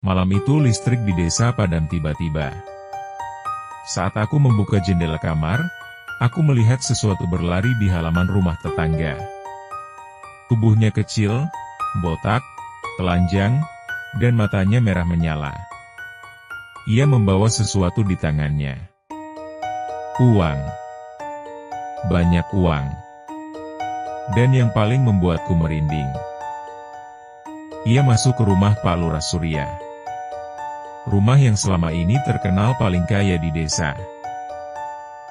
Malam itu listrik di desa padam tiba-tiba. Saat aku membuka jendela kamar, aku melihat sesuatu berlari di halaman rumah tetangga. Tubuhnya kecil, botak, telanjang, dan matanya merah menyala. Ia membawa sesuatu di tangannya. Uang. Banyak uang. Dan yang paling membuatku merinding, ia masuk ke rumah Pak Lurah Surya. Rumah yang selama ini terkenal paling kaya di desa.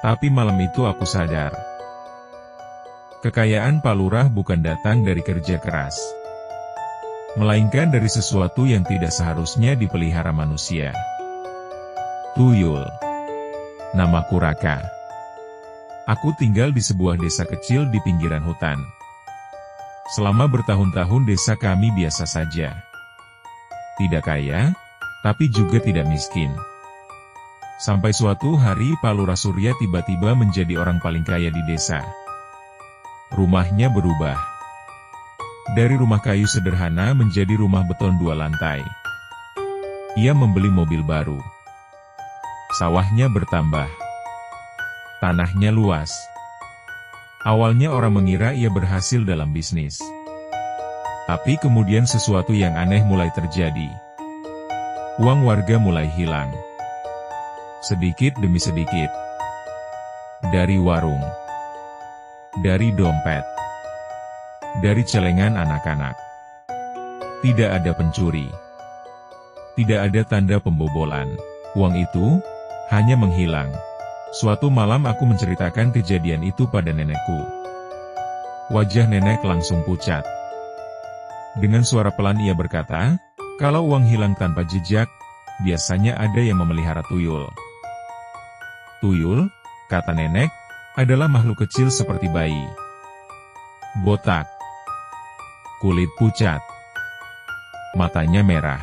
Tapi malam itu aku sadar, kekayaan Pak Lurah bukan datang dari kerja keras, melainkan dari sesuatu yang tidak seharusnya dipelihara manusia. Tuyul. Namaku Raka. Aku tinggal di sebuah desa kecil di pinggiran hutan. Selama bertahun-tahun desa kami biasa saja. Tidak kaya, tapi juga tidak miskin. Sampai suatu hari Pak Lurah Surya tiba-tiba menjadi orang paling kaya di desa. Rumahnya berubah. Dari rumah kayu sederhana menjadi rumah beton 2 lantai. Ia membeli mobil baru. Sawahnya bertambah. Tanahnya luas. Awalnya orang mengira ia berhasil dalam bisnis. Tapi kemudian sesuatu yang aneh mulai terjadi. Uang warga mulai hilang. Sedikit demi sedikit. Dari warung. Dari dompet. Dari celengan anak-anak. Tidak ada pencuri. Tidak ada tanda pembobolan. Uang itu hanya menghilang. Suatu malam aku menceritakan kejadian itu pada nenekku. Wajah nenek langsung pucat. Dengan suara pelan ia berkata, kalau uang hilang tanpa jejak, biasanya ada yang memelihara tuyul. Tuyul, kata nenek, adalah makhluk kecil seperti bayi. Botak. Kulit pucat. Matanya merah.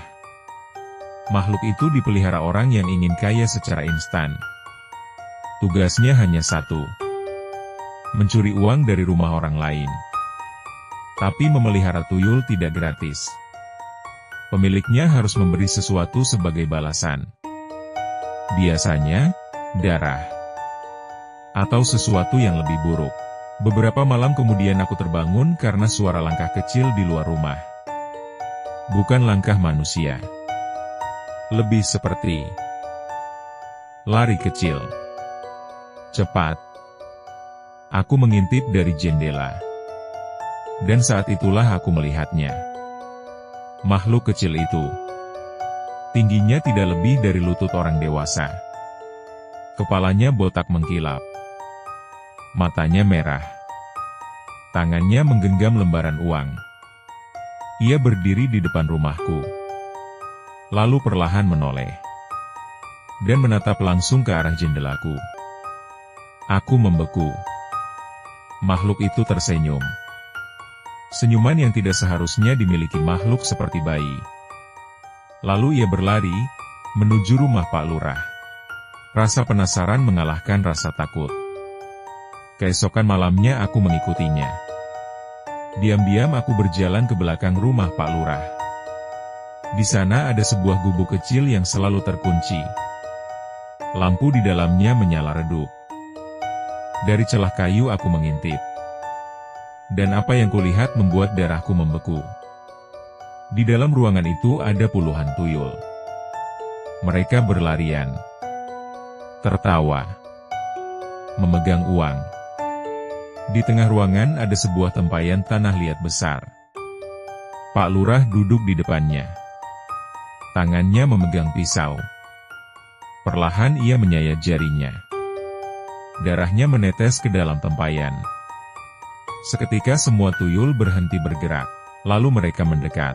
Makhluk itu dipelihara orang yang ingin kaya secara instan. Tugasnya hanya satu. Mencuri uang dari rumah orang lain. Tapi memelihara tuyul tidak gratis. Pemiliknya harus memberi sesuatu sebagai balasan. Biasanya, darah. Atau sesuatu yang lebih buruk. Beberapa malam kemudian aku terbangun karena suara langkah kecil di luar rumah. Bukan langkah manusia. Lebih seperti lari kecil. Cepat. Aku mengintip dari jendela. Dan saat itulah aku melihatnya. Makhluk kecil itu. Tingginya tidak lebih dari lutut orang dewasa. Kepalanya botak mengkilap. Matanya merah. Tangannya menggenggam lembaran uang. Ia berdiri di depan rumahku. Lalu perlahan menoleh. Dan menatap langsung ke arah jendelaku. Aku membeku. Makhluk itu tersenyum. Senyuman yang tidak seharusnya dimiliki makhluk seperti bayi. Lalu ia berlari, menuju rumah Pak Lurah. Rasa penasaran mengalahkan rasa takut. Keesokan malamnya aku mengikutinya. Diam-diam aku berjalan ke belakang rumah Pak Lurah. Di sana ada sebuah gubuk kecil yang selalu terkunci. Lampu di dalamnya menyala redup. Dari celah kayu aku mengintip. Dan apa yang kulihat membuat darahku membeku. Di dalam ruangan itu ada puluhan tuyul. Mereka berlarian. Tertawa. Memegang uang. Di tengah ruangan ada sebuah tempayan tanah liat besar. Pak Lurah duduk di depannya. Tangannya memegang pisau. Perlahan ia menyayat jarinya. Darahnya menetes ke dalam tempayan. Seketika semua tuyul berhenti bergerak, lalu mereka mendekat.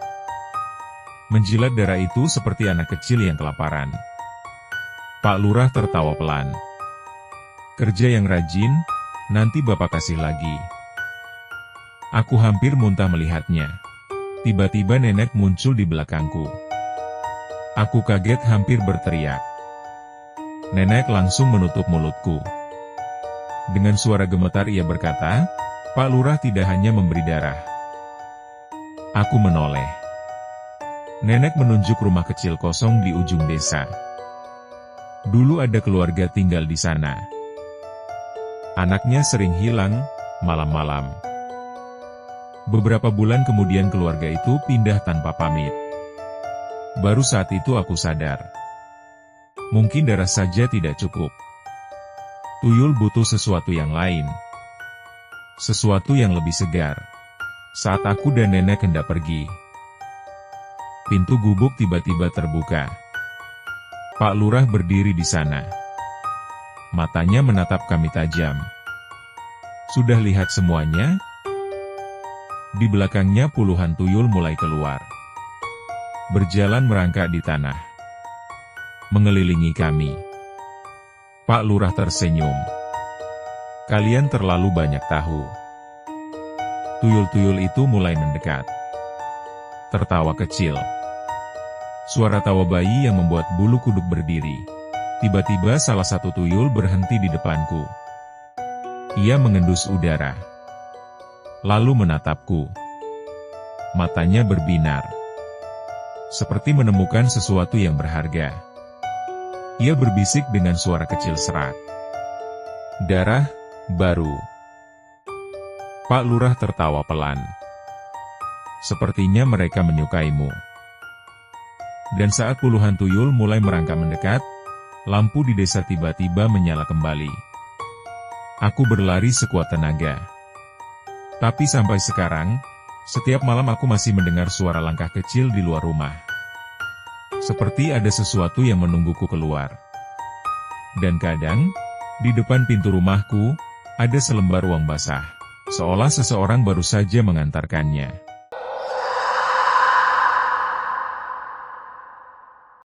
Menjilat darah itu seperti anak kecil yang kelaparan. Pak Lurah tertawa pelan. Kerja yang rajin, nanti Bapak kasih lagi. Aku hampir muntah melihatnya. Tiba-tiba nenek muncul di belakangku. Aku kaget hampir berteriak. Nenek langsung menutup mulutku. Dengan suara gemetar ia berkata, Pak Lurah tidak hanya memberi darah. Aku menoleh. Nenek menunjuk rumah kecil kosong di ujung desa. Dulu ada keluarga tinggal di sana. Anaknya sering hilang, malam-malam. Beberapa bulan kemudian keluarga itu pindah tanpa pamit. Baru saat itu aku sadar. Mungkin darah saja tidak cukup. Tuyul butuh sesuatu yang lain. Sesuatu yang lebih segar. Saat aku dan nenek hendak pergi, pintu gubuk tiba-tiba terbuka. Pak Lurah berdiri di sana. Matanya menatap kami tajam. Sudah lihat semuanya? Di belakangnya puluhan tuyul mulai keluar. Berjalan merangkak di tanah. Mengelilingi kami. Pak Lurah tersenyum. Kalian terlalu banyak tahu. Tuyul-tuyul itu mulai mendekat. Tertawa kecil. Suara tawa bayi yang membuat bulu kuduk berdiri. Tiba-tiba salah satu tuyul berhenti di depanku. Ia mengendus udara. Lalu menatapku. Matanya berbinar. Seperti menemukan sesuatu yang berharga. Ia berbisik dengan suara kecil serak. Darah baru. Pak Lurah tertawa pelan. Sepertinya mereka menyukaimu. Dan saat puluhan tuyul mulai merangkak mendekat, lampu di desa tiba-tiba menyala kembali. Aku berlari sekuat tenaga. Tapi sampai sekarang, setiap malam aku masih mendengar suara langkah kecil di luar rumah. Seperti ada sesuatu yang menungguku keluar. Dan kadang, di depan pintu rumahku, ada selembar uang basah. Seolah seseorang baru saja mengantarkannya.